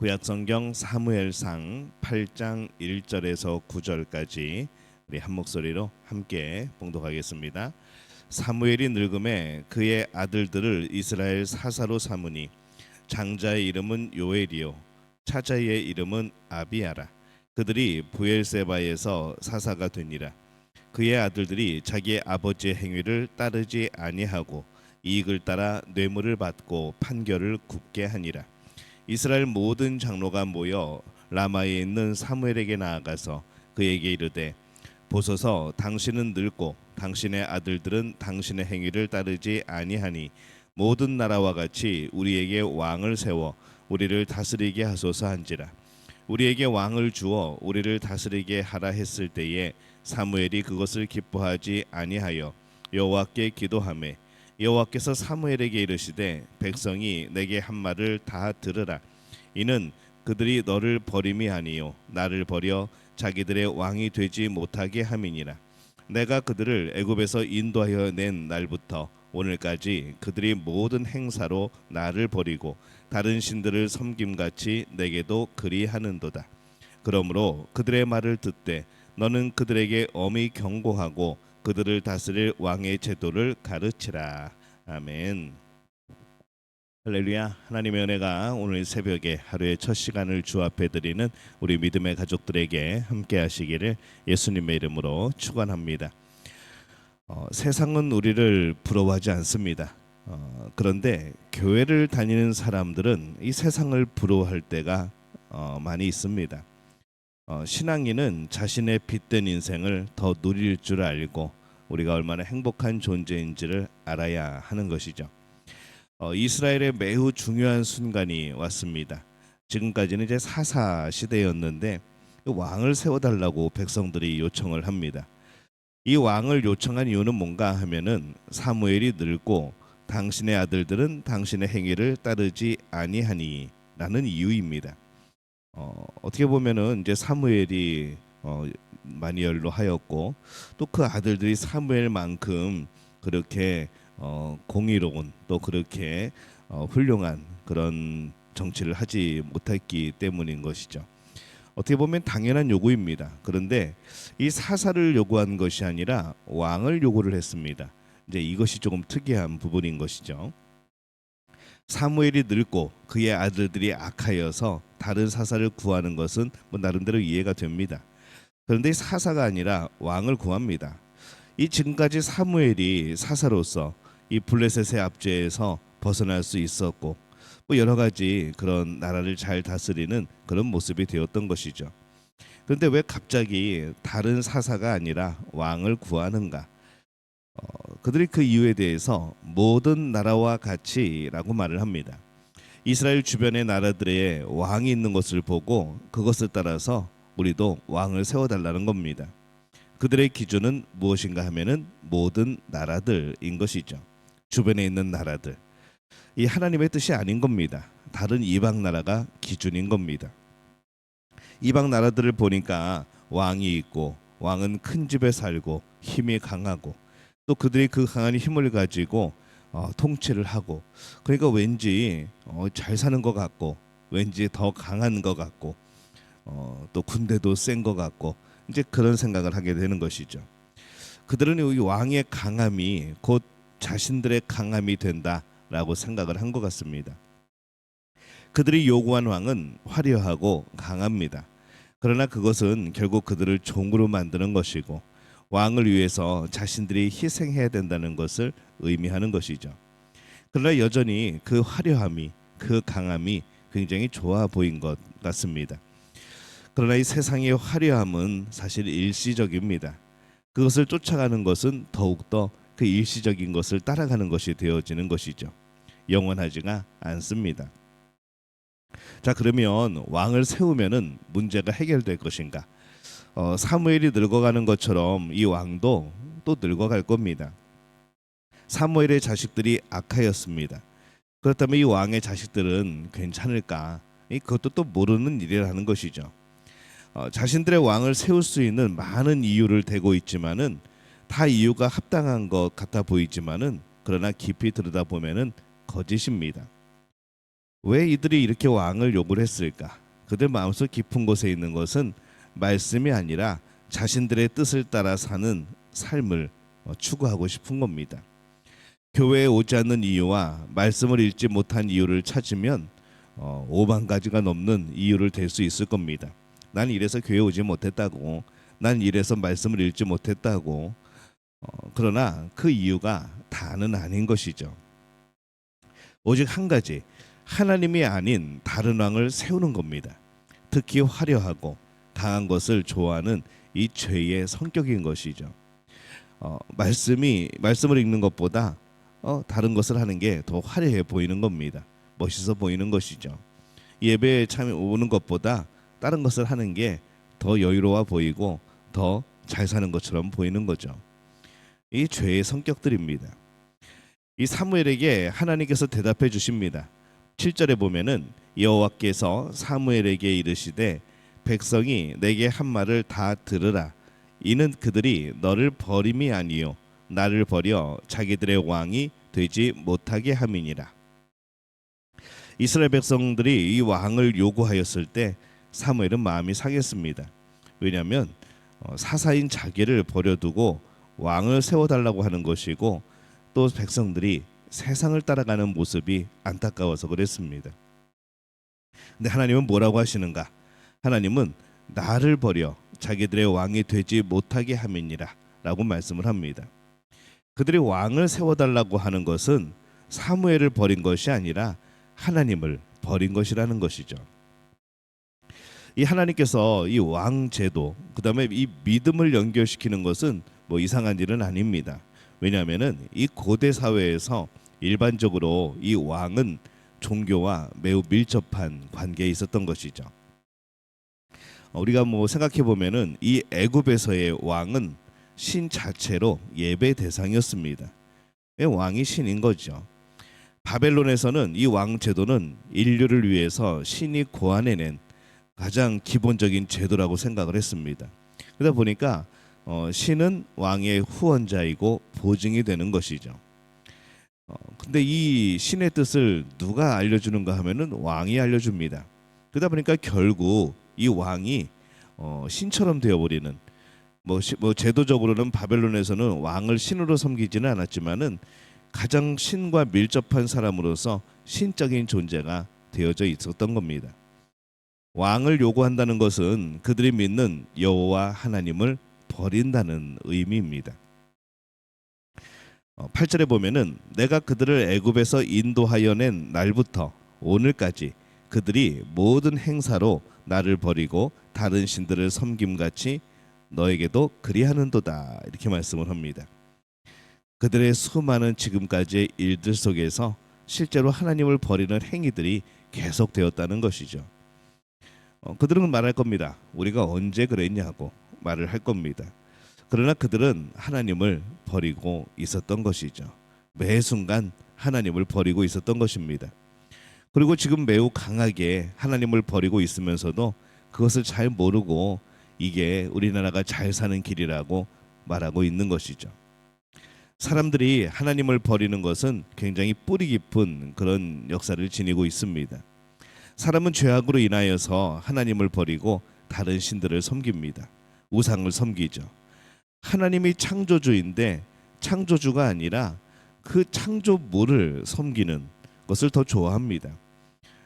구약성경 사무엘상 8장 1절에서 9절까지 우리 한 목소리로 함께 봉독하겠습니다. 사무엘이 늙음에 그의 아들들을 이스라엘 사사로 삼으니 장자의 이름은 요엘이요 차자의 이름은 아비아라. 그들이 부엘세바에서 사사가 되니라. 그의 아들들이 자기의 아버지의 행위를 따르지 아니하고 이익을 따라 뇌물을 받고 판결을 굽게 하니라. 이스라엘 모든 장로가 모여 라마에 있는 사무엘에게 나아가서 그에게 이르되 보소서, 당신은 늙고 당신의 아들들은 당신의 행위를 따르지 아니하니 모든 나라와 같이 우리에게 왕을 세워 우리를 다스리게 하소서 한지라. 우리에게 왕을 주어 우리를 다스리게 하라 했을 때에 사무엘이 그것을 기뻐하지 아니하여 여호와께 기도하매 여호와께서 사무엘에게 이르시되 백성이 내게 한 말을 다 들으라. 이는 그들이 너를 버림이 아니요 나를 버려 자기들의 왕이 되지 못하게 함이니라. 내가 그들을 애굽에서 인도하여 낸 날부터 오늘까지 그들이 모든 행사로 나를 버리고 다른 신들을 섬김같이 내게도 그리하는도다. 그러므로 그들의 말을 듣되 너는 그들에게 엄히 경고하고 그들을 다스릴 왕의 제도를 가르치라. 아멘. 할렐루야. 하나님의 은혜가 오늘 새벽에 하루의 첫 시간을 주 앞에 드리는 우리 믿음의 가족들에게 함께 하시기를 예수님의 이름으로 축원합니다. 세상은 우리를 부러워하지 않습니다. 그런데 교회를 다니는 사람들은 이 세상을 부러워할 때가 많이 있습니다. 신앙인은 자신의 빗된 인생을 더 누릴 줄 알고 우리가 얼마나 행복한 존재인지를 알아야 하는 것이죠. 이스라엘의 매우 중요한 순간이 왔습니다. 지금까지는 이제 사사 시대였는데 왕을 세워달라고 백성들이 요청을 합니다. 이 왕을 요청한 이유는 뭔가 하면은 사무엘이 늙고 당신의 아들들은 당신의 행위를 따르지 아니하니라는 이유입니다. 어떻게 보면은 이제 사무엘이 많이 연로하였고 또 그 아들들이 사무엘만큼 그렇게 공의로운 또 그렇게 훌륭한 그런 정치를 하지 못했기 때문인 것이죠. 어떻게 보면 당연한 요구입니다. 그런데 이 사사를 요구한 것이 아니라 왕을 요구를 했습니다. 이제 이것이 조금 특이한 부분인 것이죠. 사무엘이 늙고 그의 아들들이 악하여서 다른 사사를 구하는 것은 뭐 나름대로 이해가 됩니다. 그런데 사사가 아니라 왕을 구합니다. 이 지금까지 사무엘이 사사로서 이 블레셋의 압제에서 벗어날 수 있었고 뭐 여러 가지 그런 나라를 잘 다스리는 그런 모습이 되었던 것이죠. 그런데 왜 갑자기 다른 사사가 아니라 왕을 구하는가? 그들이 그 이유에 대해서 모든 나라와 같이라고 말을 합니다. 이스라엘 주변의 나라들의 왕이 있는 것을 보고 그것을 따라서 우리도 왕을 세워달라는 겁니다. 그들의 기준은 무엇인가 하면은 모든 나라들인 것이죠. 주변에 있는 나라들. 이 하나님의 뜻이 아닌 겁니다. 다른 이방 나라가 기준인 겁니다. 이방 나라들을 보니까 왕이 있고 왕은 큰 집에 살고 힘이 강하고 또 그들이 그 강한 힘을 가지고 통치를 하고 그러니까 왠지 잘 사는 것 같고 왠지 더 강한 것 같고 또 군대도 센 것 같고 이제 그런 생각을 하게 되는 것이죠. 그들은 이 왕의 강함이 곧 자신들의 강함이 된다라고 생각을 한 것 같습니다. 그들이 요구한 왕은 화려하고 강합니다. 그러나 그것은 결국 그들을 종으로 만드는 것이고 왕을 위해서 자신들이 희생해야 된다는 것을 의미하는 것이죠. 그러나 여전히 그 화려함이 그 강함이 굉장히 좋아 보인 것 같습니다. 그러나 이 세상의 화려함은 사실 일시적입니다. 그것을 쫓아가는 것은 더욱더 그 일시적인 것을 따라가는 것이 되어지는 것이죠. 영원하지가 않습니다. 자, 그러면 왕을 세우면은 문제가 해결될 것인가? 사무엘이 늙어가는 것처럼 이 왕도 또 늙어갈 겁니다. 사무엘의 자식들이 악하였습니다. 그렇다면 이 왕의 자식들은 괜찮을까? 그것도 또 모르는 일이라는 것이죠. 자신들의 왕을 세울 수 있는 많은 이유를 대고 있지만은 다 이유가 합당한 것 같아 보이지만은 그러나 깊이 들여다보면은 거짓입니다. 왜 이들이 이렇게 왕을 요구를 했을까? 그들 마음속 깊은 곳에 있는 것은 말씀이 아니라 자신들의 뜻을 따라 사는 삶을 추구하고 싶은 겁니다. 교회에 오지 않는 이유와 말씀을 읽지 못한 이유를 찾으면 5만 가지가 넘는 이유를 댈 수 있을 겁니다. 난 이래서 교회 오지 못했다고, 난 이래서 말씀을 읽지 못했다고. 그러나 그 이유가 다는 아닌 것이죠. 오직 한 가지, 하나님이 아닌 다른 왕을 세우는 겁니다. 특히 화려하고 강한 것을 좋아하는 이 죄의 성격인 것이죠. 말씀을 읽는 것보다 다른 것을 하는 게 더 화려해 보이는 겁니다. 멋있어 보이는 것이죠. 예배에 참 오는 것보다 다른 것을 하는 게 더 여유로워 보이고 더 잘 사는 것처럼 보이는 거죠. 이 죄의 성격들입니다. 이 사무엘에게 하나님께서 대답해 주십니다. 7절에 보면은 여호와께서 사무엘에게 이르시되 백성이 내게 한 말을 다 들으라. 이는 그들이 너를 버림이 아니요 나를 버려 자기들의 왕이 되지 못하게 함이니라. 이스라엘 백성들이 이 왕을 요구하였을 때 사무엘은 마음이 상했습니다. 왜냐하면 사사인 자기를 버려두고 왕을 세워달라고 하는 것이고 또 백성들이 세상을 따라가는 모습이 안타까워서 그랬습니다. 근데 하나님은 뭐라고 하시는가? 하나님은 나를 버려 자기들의 왕이 되지 못하게 함이니라 라고 말씀을 합니다. 그들이 왕을 세워달라고 하는 것은 사무엘을 버린 것이 아니라 하나님을 버린 것이라는 것이죠. 이 하나님께서 이 왕제도 그다음에 이 믿음을 연결시키는 것은 뭐 이상한 일은 아닙니다. 왜냐하면은 이 고대 사회에서 일반적으로 이 왕은 종교와 매우 밀접한 관계에 있었던 것이죠. 우리가 뭐 생각해 보면은 이 애굽에서의 왕은 신 자체로 예배 대상이었습니다. 왕이 신인 거죠. 바벨론에서는 이 왕 제도는 인류를 위해서 신이 고안해낸 가장 기본적인 제도라고 생각을 했습니다. 그러다 보니까 신은 왕의 후원자이고 보증이 되는 것이죠. 근데 이 신의 뜻을 누가 알려주는가 하면은 왕이 알려줍니다. 그러다 보니까 결국 이 왕이 신처럼 되어버리는 뭐 제도적으로는 바벨론에서는 왕을 신으로 섬기지는 않았지만은 가장 신과 밀접한 사람으로서 신적인 존재가 되어져 있었던 겁니다. 왕을 요구한다는 것은 그들이 믿는 여호와 하나님을 버린다는 의미입니다. 8절에 보면은 내가 그들을 애굽에서 인도하여 낸 날부터 오늘까지 그들이 모든 행사로 나를 버리고 다른 신들을 섬김같이 너에게도 그리하는도다 이렇게 말씀을 합니다. 그들의 수많은 지금까지의 일들 속에서 실제로 하나님을 버리는 행위들이 계속되었다는 것이죠. 그들은 말할 겁니다. 우리가 언제 그랬냐고 말을 할 겁니다. 그러나 그들은 하나님을 버리고 있었던 것이죠. 매 순간 하나님을 버리고 있었던 것입니다. 그리고 지금 매우 강하게 하나님을 버리고 있으면서도 그것을 잘 모르고 이게 우리나라가 잘 사는 길이라고 말하고 있는 것이죠. 사람들이 하나님을 버리는 것은 굉장히 뿌리 깊은 그런 역사를 지니고 있습니다. 사람은 죄악으로 인하여서 하나님을 버리고 다른 신들을 섬깁니다. 우상을 섬기죠. 하나님이 창조주인데 창조주가 아니라 그 창조물을 섬기는 것을 더 좋아합니다.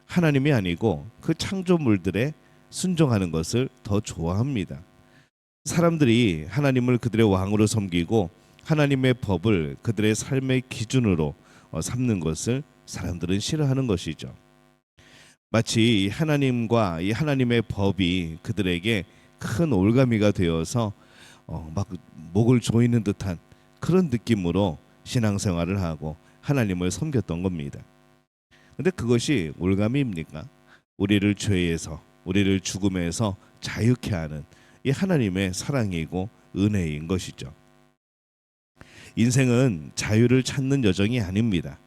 하나님이 아니고 그 창조물들에 순종하는 것을 더 좋아합니다. 사람들이 하나님을 그들의 왕으로 섬기고 하나님의 법을 그들의 삶의 기준으로 삼는 것을 사람들은 싫어하는 것이죠. 마치 하나님과 이 하나님의 법이 그들에게 큰 올가미가 되어서 막 목을 조이는 듯한 그런 느낌으로 신앙생활을 하고 하나님을 섬겼던 겁니다. 근데 그것이 올가미입니까? 우리를 죄에서 우리를 죽음에서 자유케 하는 이 하나님의 사랑이고 은혜인 것이죠. 인생은 자유를 찾는 여정이 아닙니다.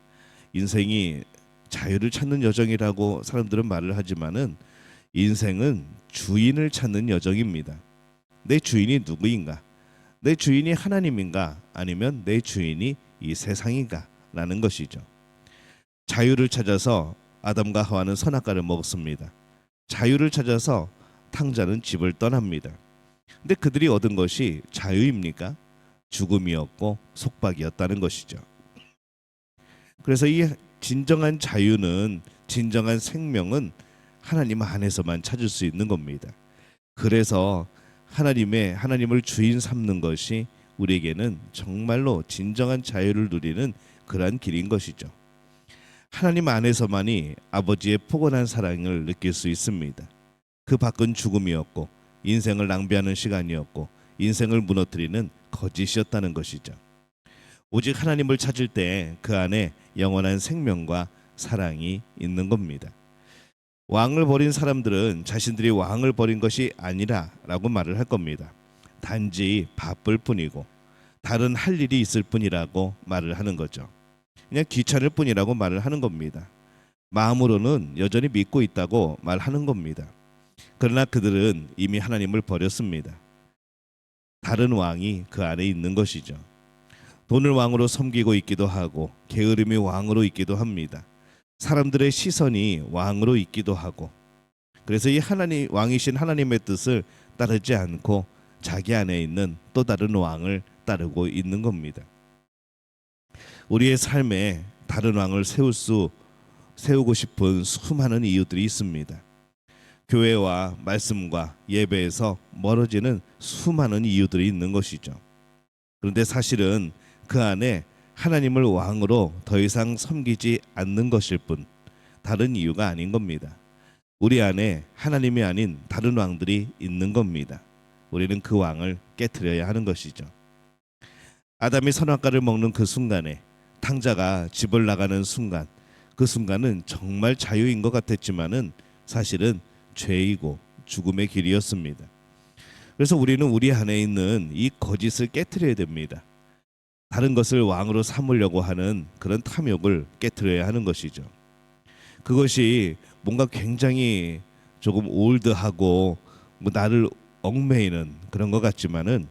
인생이 자유를 찾는 여정이라고 사람들은 말을 하지만은 인생은 주인을 찾는 여정입니다. 내 주인이 누구인가? 내 주인이 하나님인가? 아니면 내 주인이 이 세상인가? 라는 것이죠. 자유를 찾아서 아담과 하와는 선악과를 먹었습니다. 자유를 찾아서 탕자는 집을 떠납니다. 근데 그들이 얻은 것이 자유입니까? 죽음이었고 속박이었다는 것이죠. 그래서 이 진정한 자유는, 진정한 생명은 하나님 안에서만 찾을 수 있는 겁니다. 그래서 하나님을 주인 삼는 것이 우리에게는 정말로 진정한 자유를 누리는 그러한 길인 것이죠. 하나님 안에서만이 아버지의 포근한 사랑을 느낄 수 있습니다. 그 밖은 죽음이었고 인생을 낭비하는 시간이었고 인생을 무너뜨리는 거짓이었다는 것이죠. 오직 하나님을 찾을 때 그 안에 영원한 생명과 사랑이 있는 겁니다. 왕을 버린 사람들은 자신들이 왕을 버린 것이 아니라라고 말을 할 겁니다. 단지 바쁠 뿐이고 다른 할 일이 있을 뿐이라고 말을 하는 거죠. 그냥 귀찮을 뿐이라고 말을 하는 겁니다. 마음으로는 여전히 믿고 있다고 말하는 겁니다. 그러나 그들은 이미 하나님을 버렸습니다. 다른 왕이 그 안에 있는 것이죠. 돈을 왕으로 섬기고 있기도 하고 게으름이 왕으로 있기도 합니다. 사람들의 시선이 왕으로 있기도 하고, 그래서 이 하나님, 왕이신 하나님의 뜻을 따르지 않고 자기 안에 있는 또 다른 왕을 따르고 있는 겁니다. 우리의 삶에 다른 왕을 세우고 싶은 수많은 이유들이 있습니다. 교회와 말씀과 예배에서 멀어지는 수많은 이유들이 있는 것이죠. 그런데 사실은 그 안에 하나님을 왕으로 더 이상 섬기지 않는 것일 뿐 다른 이유가 아닌 겁니다. 우리 안에 하나님이 아닌 다른 왕들이 있는 겁니다. 우리는 그 왕을 깨트려야 하는 것이죠. 아담이 선악과를 먹는 그 순간에, 탕자가 집을 나가는 순간, 그 순간은 정말 자유인 것 같았지만은 사실은 죄이고 죽음의 길이었습니다. 그래서 우리는 우리 안에 있는 이 거짓을 깨트려야 됩니다. 다른 것을 왕으로 삼으려고 하는 그런 탐욕을 깨트려야 하는 것이죠. 그것이 뭔가 굉장히 조금 올드하고 나를 얽매이는 그런 것 같지만은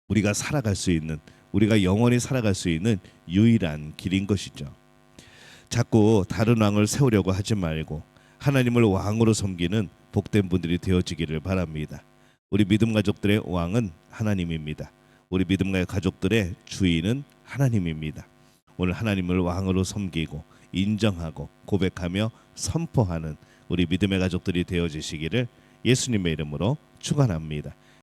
우리가 살아갈 수 있는, 우리가 영원히 살아갈 수 있는 유일한 길인 것이죠. 자꾸 다른 왕을 세우려고 하지 말고 하나님을 왕으로 섬기는 복된 분들이 되어지기를 바랍니다. 우리 믿음 가족들의 왕은 하나님입니다. 우리 믿음 가족들의 주인은 하나님입니다. 오늘 하나님을 왕으로 섬기고 인정하고 고백하며 선포하는 우리 믿음의 가족들이 되어지시기를 예수님의 이름으로 축원합니다.